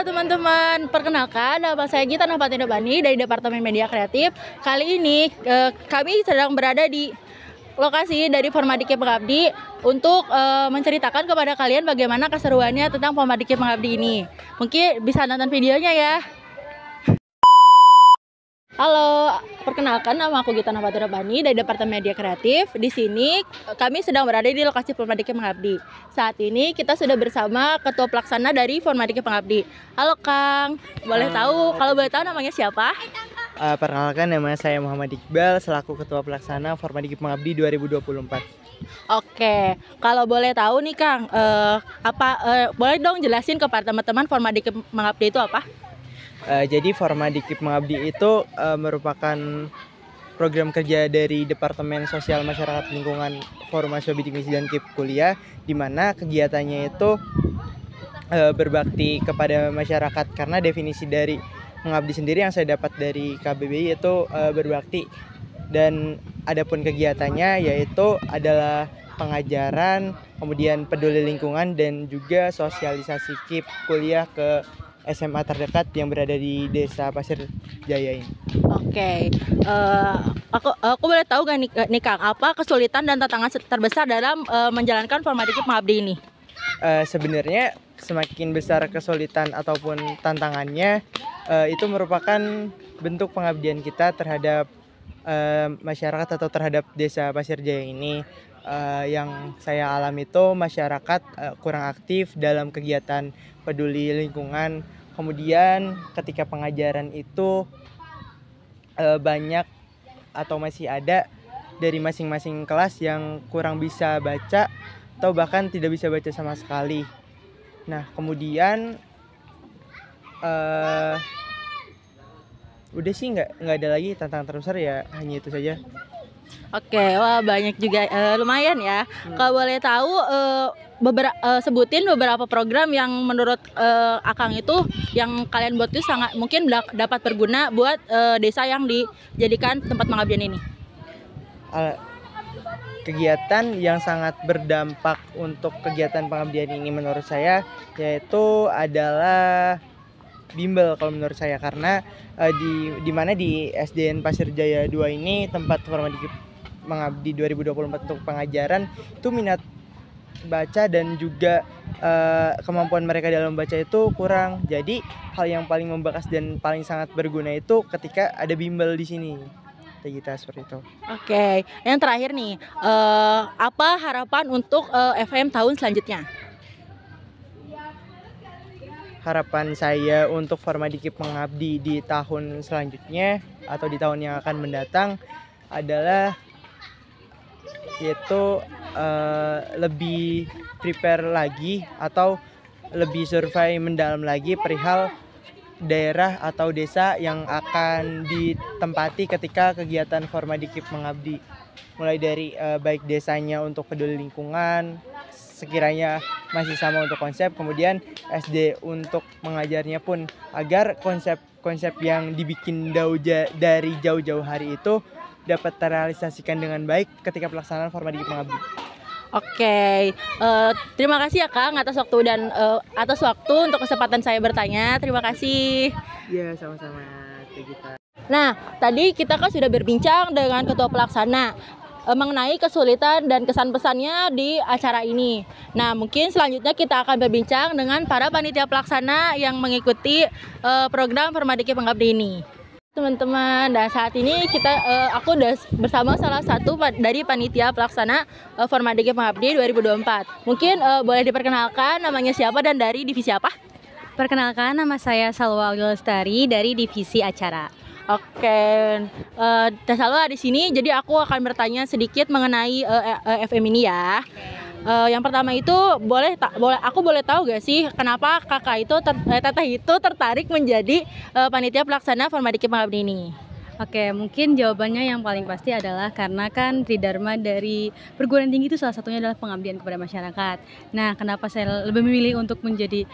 Halo teman-teman, perkenalkan nama saya Gita Nafati Bani dari Departemen Media Kreatif. Kali ini kami sedang berada di lokasi dari Formadikip Mengabdi untuk menceritakan kepada kalian bagaimana keseruannya tentang Formadikip Mengabdi ini. Mungkin bisa nonton videonya ya. Halo, perkenalkan nama aku Gita Nafati Bani dari Departemen Media Kreatif. Di sini kami sedang berada di lokasi Formadikip Mengabdi. Saat ini kita sudah bersama Ketua Pelaksana dari Formadikip Mengabdi. Halo Kang, kalau boleh tahu namanya siapa? Perkenalkan, nama saya Muhammad Iqbal selaku Ketua Pelaksana Formadikip Mengabdi 2024. Oke, kalau boleh tahu nih Kang, boleh dong jelasin kepada teman-teman Formadikip Mengabdi itu apa? Jadi Formadikip Mengabdi itu merupakan program kerja dari Departemen Sosial Masyarakat Lingkungan Forum Mahasiswa Bidik Misi dan KIP Kuliah, di mana kegiatannya itu berbakti kepada masyarakat, karena definisi dari mengabdi sendiri yang saya dapat dari KBBI itu berbakti, dan adapun kegiatannya yaitu adalah pengajaran, kemudian peduli lingkungan, dan juga sosialisasi KIP Kuliah ke SMA terdekat yang berada di Desa Pasir Jaya ini. Oke, aku boleh tahu gak nih Kang, apa kesulitan dan tantangan terbesar dalam menjalankan Formadikip Mengabdi ini? Sebenarnya semakin besar kesulitan ataupun tantangannya, itu merupakan bentuk pengabdian kita terhadap masyarakat atau terhadap Desa Pasir Jaya ini. Yang saya alami itu masyarakat kurang aktif dalam kegiatan peduli lingkungan. Kemudian ketika pengajaran itu banyak atau masih ada dari masing-masing kelas yang kurang bisa baca atau bahkan tidak bisa baca sama sekali. Nah, kemudian udah sih nggak ada lagi tantangan terbesar, ya hanya itu saja. Oke, wah banyak juga, lumayan ya. Kalau boleh tahu, sebutin beberapa program yang menurut Akang itu yang kalian buat itu sangat mungkin dapat berguna buat desa yang dijadikan tempat pengabdian ini. Kegiatan yang sangat berdampak untuk kegiatan pengabdian ini menurut saya yaitu adalah bimbel kalau menurut saya, karena di mana di SDN Pasir Jaya 2 ini tempat Formadikip Mengabdi 2024 untuk pengajaran itu minat baca dan juga kemampuan mereka dalam baca itu kurang. Jadi hal yang paling membekas dan paling sangat berguna itu ketika ada bimbel di sini. Kita seperti itu. Oke, yang terakhir nih, apa harapan untuk FM tahun selanjutnya? Harapan saya untuk Formadikip Mengabdi di tahun selanjutnya atau di tahun yang akan mendatang adalah yaitu lebih prepare lagi atau lebih survei mendalam lagi perihal daerah atau desa yang akan ditempati ketika kegiatan Formadikip Mengabdi, mulai dari baik desanya untuk peduli lingkungan sekiranya masih sama untuk konsep, kemudian SD untuk mengajarnya pun agar konsep-konsep yang dibikin dari jauh-jauh hari itu dapat terrealisasikan dengan baik ketika pelaksanaan Formadikip Mengabdi. Oke, terima kasih ya Kang atas waktu untuk kesempatan saya bertanya. Terima kasih. Iya, sama-sama kita. Nah, tadi kita kan sudah berbincang dengan Ketua Pelaksana mengenai kesulitan dan kesan-pesannya di acara ini. Nah, mungkin selanjutnya kita akan berbincang dengan para panitia pelaksana yang mengikuti program Formadikip Mengabdi ini. Teman-teman, dan saat ini aku udah bersama salah satu dari panitia pelaksana Formadikip Mengabdi 2024. Mungkin boleh diperkenalkan namanya siapa dan dari divisi apa? Perkenalkan, nama saya Salwa Lestari dari divisi acara. Oke, Salwa di sini. Jadi aku akan bertanya sedikit mengenai FM ini ya. Yang pertama itu aku boleh tahu gak sih kenapa teteh itu tertarik menjadi panitia pelaksana Formadikip Mengabdi ini? Oke, mungkin jawabannya yang paling pasti adalah karena kan tridharma dari perguruan tinggi itu salah satunya adalah pengabdian kepada masyarakat. Nah, kenapa saya lebih memilih untuk menjadi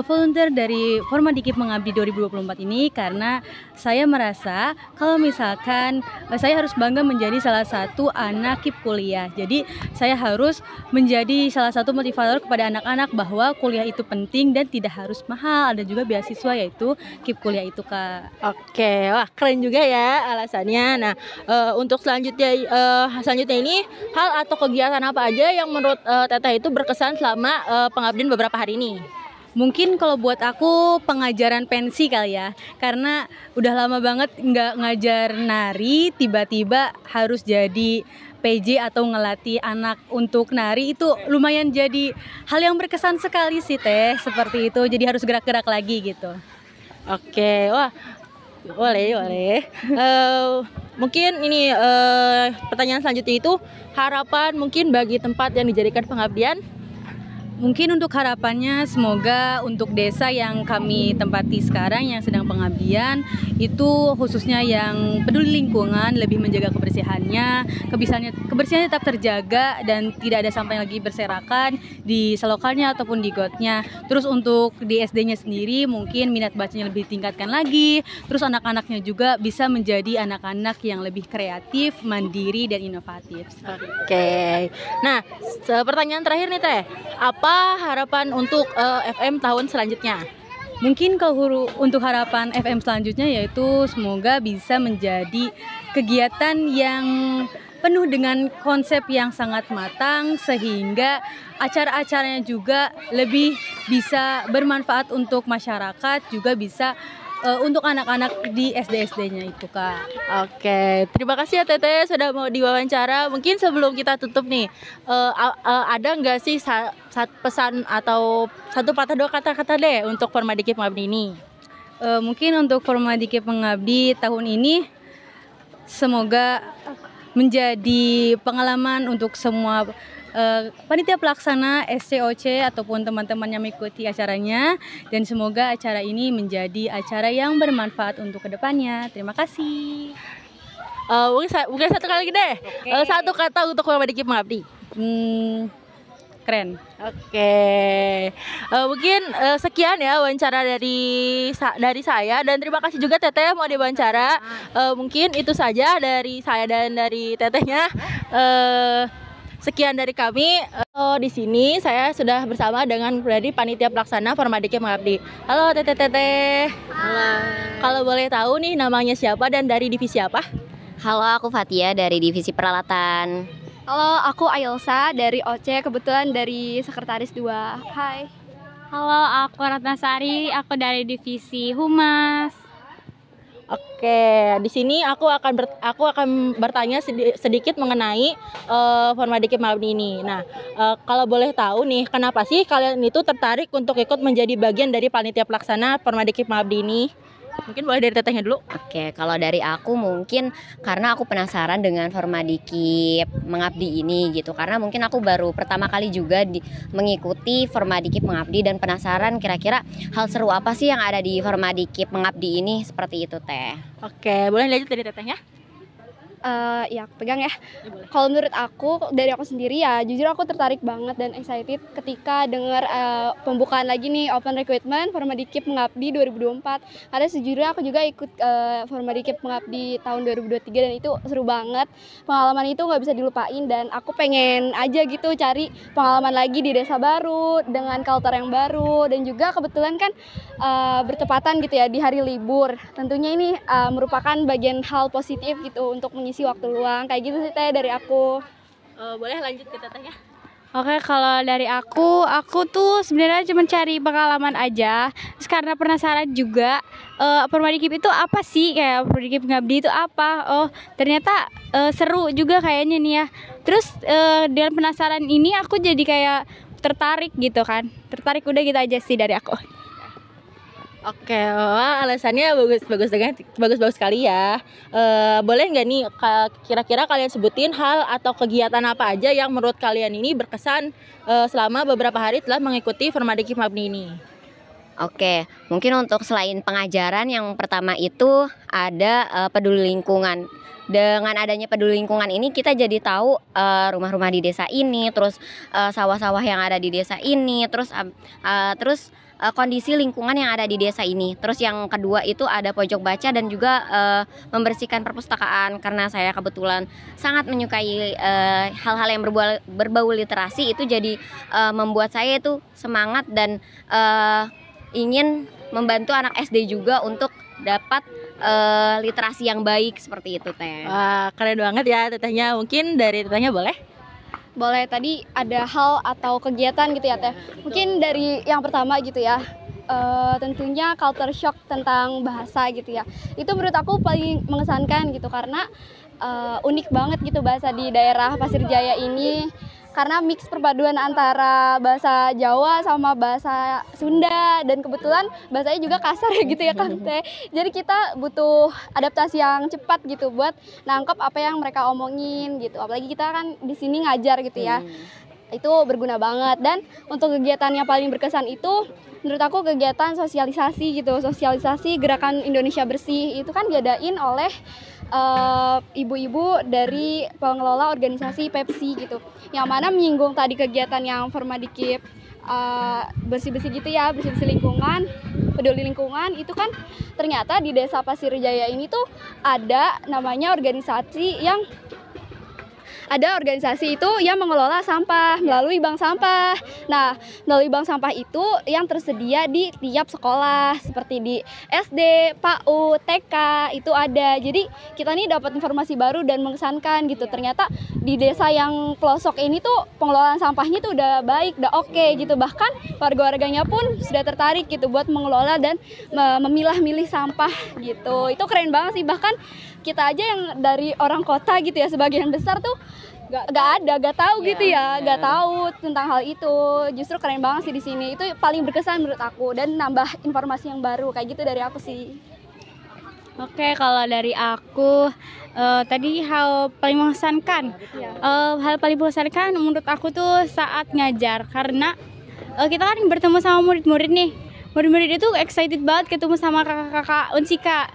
volunteer dari Formadikip Mengabdi 2024 ini? Karena saya merasa kalau misalkan saya harus bangga menjadi salah satu anak KIP kuliah. Jadi, saya harus menjadi salah satu motivator kepada anak-anak bahwa kuliah itu penting dan tidak harus mahal. Ada juga beasiswa yaitu KIP kuliah itu, Kak. Oke, wah keren juga ya alasannya. Nah, untuk selanjutnya ini hal atau kegiatan apa aja yang menurut Teteh itu berkesan selama pengabdian beberapa hari ini? Mungkin kalau buat aku pengajaran pensi kali ya, karena udah lama banget nggak ngajar nari, tiba-tiba harus jadi PJ atau ngelatih anak untuk nari itu lumayan jadi hal yang berkesan sekali sih Teh, seperti itu. Jadi harus gerak-gerak lagi gitu. Oke, wah boleh. Mungkin ini pertanyaan selanjutnya itu harapan mungkin bagi tempat yang dijadikan pengabdian. Mungkin untuk harapannya semoga untuk desa yang kami tempati sekarang yang sedang pengabdian itu khususnya yang peduli lingkungan, lebih menjaga kebersihannya, kebersihannya tetap terjaga dan tidak ada sampah yang lagi berserakan di selokannya ataupun di gotnya. Terus untuk di SD-nya sendiri mungkin minat bacanya lebih ditingkatkan lagi. Terus anak-anaknya juga bisa menjadi anak-anak yang lebih kreatif, mandiri dan inovatif. Oke. Nah, pertanyaan terakhir nih Teh. Apa harapan untuk FM tahun selanjutnya? Mungkin kalau untuk harapan FM selanjutnya yaitu semoga bisa menjadi kegiatan yang penuh dengan konsep yang sangat matang sehingga acara-acaranya juga lebih bisa bermanfaat untuk masyarakat, juga bisa untuk anak-anak di SD-SD-nya itu, Kak. Oke, terima kasih ya Teteh sudah mau diwawancara. Mungkin sebelum kita tutup nih, ada nggak sih pesan atau satu patah dua kata-kata deh untuk Formadikip Mengabdi ini? Mungkin untuk Formadikip Mengabdi tahun ini semoga menjadi pengalaman untuk semua panitia pelaksana SCOC ataupun teman-teman yang mengikuti acaranya, dan semoga acara ini menjadi acara yang bermanfaat untuk kedepannya. Terima kasih. Mungkin satu kali deh. Okay. Satu kata untuk Formadikip Mengabdi. Keren. Oke. Mungkin sekian ya wawancara dari saya, dan terima kasih juga Teteh mau diwawancara. Mungkin itu saja dari saya dan dari Tetehnya. Sekian dari kami. Di sini saya sudah bersama dengan dari panitia pelaksana Formadikip Mengabdi. Halo Teteh. Halo. Kalau boleh tahu nih namanya siapa dan dari divisi apa? Halo, aku Fatia dari divisi peralatan. Halo, aku Ayelsa dari OC, kebetulan dari sekretaris 2. Hai. Halo, aku Ratnasari, aku dari divisi Humas. Oke, di sini aku akan bertanya sedikit mengenai Formadikip Mengabdi ini. Nah, kalau boleh tahu nih, kenapa sih kalian itu tertarik untuk ikut menjadi bagian dari panitia pelaksana Formadikip Mengabdi ini? Mungkin boleh dari Tetehnya dulu. Oke, kalau dari aku mungkin karena aku penasaran dengan Formadikip Mengabdi ini gitu. Karena mungkin aku baru pertama kali juga mengikuti Formadikip Mengabdi dan penasaran kira-kira hal seru apa sih yang ada di Formadikip Mengabdi ini, seperti itu Teh. Oke, boleh lanjut dari Tetehnya? Ya aku pegang ya. Kalau menurut aku, dari aku sendiri ya jujur aku tertarik banget dan excited ketika dengar pembukaan lagi nih open recruitment Formadikip Mengabdi 2024. Karena sejujurnya aku juga ikut Formadikip Mengabdi tahun 2023 dan itu seru banget. Pengalaman itu nggak bisa dilupain dan aku pengen aja gitu cari pengalaman lagi di desa baru dengan culture yang baru, dan juga kebetulan kan bertepatan gitu ya di hari libur. Tentunya ini merupakan bagian hal positif gitu untuk mengisi waktu luang, kayak gitu sih Teh dari aku. Boleh lanjut ke Tetehnya? Oke, kalau dari aku tuh sebenarnya cuma cari pengalaman aja. Terus karena penasaran juga, Formadikip itu apa sih, kayak Formadikip Mengabdi itu apa? Oh, ternyata seru juga kayaknya nih ya. Terus dengan penasaran ini aku jadi kayak tertarik gitu kan. Tertarik, udah gitu aja sih dari aku. Oke, wah, alasannya bagus sekali ya. Boleh nggak nih kira-kira kalian sebutin hal atau kegiatan apa aja yang menurut kalian ini berkesan selama beberapa hari telah mengikuti Formadikip Mengabdi ini? Oke, mungkin untuk selain pengajaran yang pertama itu ada peduli lingkungan. Dengan adanya peduli lingkungan ini kita jadi tahu rumah-rumah di desa ini, terus sawah-sawah yang ada di desa ini, terus kondisi lingkungan yang ada di desa ini. Terus yang kedua itu ada pojok baca dan juga membersihkan perpustakaan, karena saya kebetulan sangat menyukai hal-hal yang berbau literasi. Itu jadi membuat saya itu semangat dan ingin membantu anak SD juga untuk dapat literasi yang baik seperti itu, Teh. Wah, keren banget ya Tetehnya. Mungkin dari Tetehnya boleh? Boleh, tadi ada hal atau kegiatan gitu ya Teh. Mungkin dari yang pertama gitu ya, tentunya culture shock tentang bahasa gitu ya. Itu menurut aku paling mengesankan gitu, karena unik banget gitu bahasa di daerah Pasir Jaya ini. Karena mix perpaduan antara bahasa Jawa sama bahasa Sunda, dan kebetulan bahasanya juga kasar ya gitu ya Kang Teh. Jadi kita butuh adaptasi yang cepat gitu buat nangkep apa yang mereka omongin gitu. Apalagi kita kan di sini ngajar gitu ya. Itu berguna banget. Dan untuk kegiatan yang paling berkesan itu menurut aku kegiatan sosialisasi gitu. Sosialisasi Gerakan Indonesia Bersih itu kan diadain oleh ibu-ibu dari pengelola organisasi Pepsi gitu, yang mana menyinggung tadi kegiatan yang Formadikip bersih-bersih gitu ya, bersih-bersih lingkungan, peduli lingkungan. Itu kan ternyata di desa Pasir Jaya ini tuh ada namanya organisasi itu yang mengelola sampah melalui bank sampah. Nah, melalui bank sampah itu yang tersedia di tiap sekolah, seperti di SD, PAUD, TK itu ada. Jadi kita nih dapat informasi baru dan mengesankan gitu. Ternyata di desa yang pelosok ini tuh pengelolaan sampahnya tuh udah baik, udah oke gitu. Bahkan warga-warganya pun sudah tertarik gitu buat mengelola dan memilah-milih sampah gitu. Itu keren banget sih. Bahkan kita aja yang dari orang kota gitu ya, sebagian besar tuh gak tahu gitu ya, gak tahu tentang hal itu. Justru keren banget sih di sini. Itu paling berkesan menurut aku, dan nambah informasi yang baru kayak gitu dari aku sih. Oke, kalau dari aku tadi hal paling mengesankan. Hal paling mengesankan menurut aku tuh saat ngajar, karena kita kan bertemu sama murid-murid nih. Murid-murid itu excited banget ketemu sama kakak-kakak Unsika.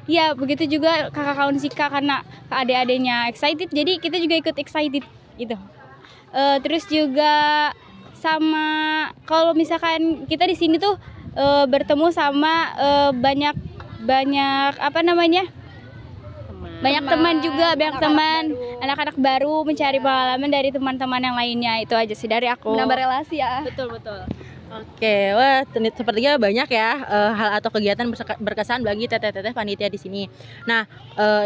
Ya, begitu juga kakak-kakak Unsika, karena adik-adiknya excited, jadi kita juga ikut excited gitu. Terus juga sama kalau misalkan kita di sini tuh bertemu sama banyak apa namanya? Banyak teman juga, banyak teman, anak-anak baru, mencari pengalaman dari teman-teman yang lainnya. Itu aja sih dari aku. Menambah relasi ya. Betul. Oke, wah sepertinya banyak ya hal atau kegiatan berkesan bagi teteh-teteh panitia di sini. Nah,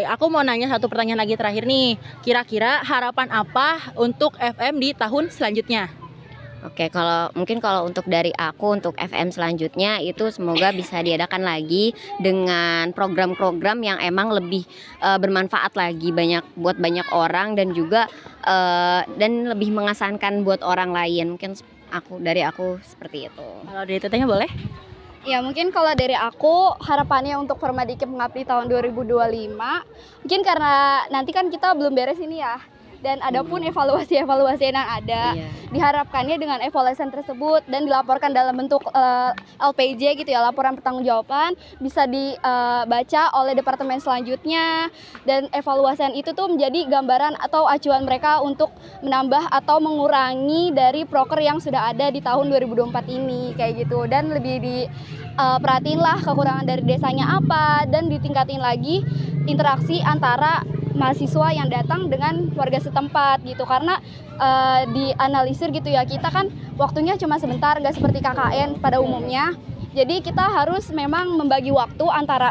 aku mau nanya satu pertanyaan lagi terakhir nih. Kira-kira harapan apa untuk FM di tahun selanjutnya? Oke, mungkin kalau untuk dari aku, untuk FM selanjutnya itu semoga bisa diadakan lagi dengan program-program yang emang lebih bermanfaat lagi buat banyak orang, dan juga dan lebih mengesankan buat orang lain. Mungkin dari aku seperti itu. Kalau dari tetehnya boleh? Ya, mungkin kalau dari aku harapannya untuk Formadikip Mengabdi tahun 2025, mungkin karena nanti kan kita belum beres ini ya, dan ada pun evaluasi yang ada. Diharapkannya dengan evaluasi tersebut dan dilaporkan dalam bentuk LPJ gitu ya, laporan pertanggungjawaban, bisa dibaca oleh departemen selanjutnya, dan evaluasian itu tuh menjadi gambaran atau acuan mereka untuk menambah atau mengurangi dari proker yang sudah ada di tahun 2024 ini kayak gitu. Dan lebih perhatiin lah kekurangan dari desanya apa, dan ditingkatin lagi interaksi antara mahasiswa yang datang dengan warga setempat gitu. Karena dianalisir gitu ya, kita kan waktunya cuma sebentar, gak seperti KKN pada umumnya. Jadi kita harus memang membagi waktu antara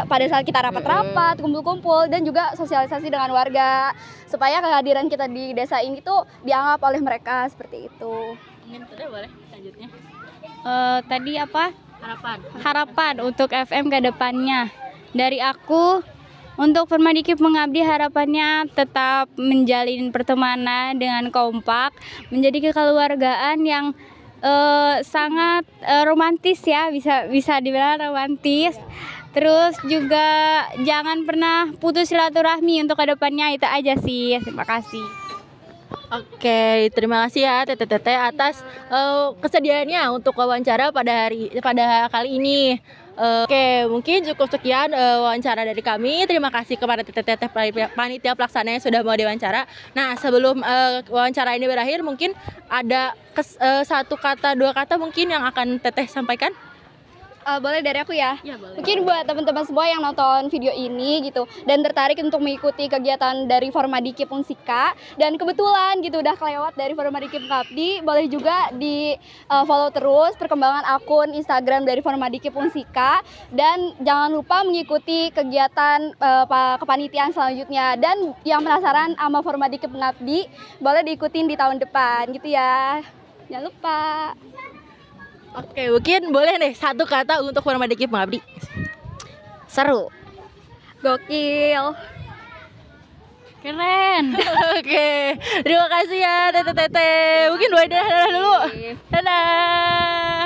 pada saat kita rapat-rapat, kumpul-kumpul, dan juga sosialisasi dengan warga, supaya kehadiran kita di desa ini tuh dianggap oleh mereka seperti itu. Mungkin sudah boleh selanjutnya. Tadi apa? Harapan untuk FM ke depannya. Dari aku, untuk Formadikip Mengabdi harapannya tetap menjalin pertemanan dengan kompak, menjadi kekeluargaan yang sangat romantis ya, bisa dibilang romantis. Terus juga jangan pernah putus silaturahmi untuk kedepannya. Itu aja sih. Terima kasih. Oke, terima kasih ya Teteh atas kesediaannya untuk wawancara pada kali ini. Oke, mungkin cukup sekian wawancara dari kami. Terima kasih kepada Teteh panitia pelaksana yang sudah mau diwawancara. Nah, sebelum wawancara ini berakhir, mungkin ada satu kata, dua kata mungkin yang akan Teteh sampaikan. Boleh dari aku ya? Ya, boleh. Mungkin buat teman-teman semua yang nonton video ini gitu dan tertarik untuk mengikuti kegiatan dari Formadikip Unsika dan kebetulan gitu udah kelewat dari Formadikip Ngabdi, boleh juga di follow terus perkembangan akun Instagram dari Formadikip Unsika dan jangan lupa mengikuti kegiatan kepanitiaan selanjutnya. Dan yang penasaran sama Formadikip Ngabdi boleh diikutin di tahun depan gitu ya. Jangan lupa. Oke, mungkin boleh nih satu kata untuk Formadikip Mengabdi. Seru. Gokil. Keren. Oke, terima kasih ya Teteh. Mungkin boleh dadah dulu. Dadah.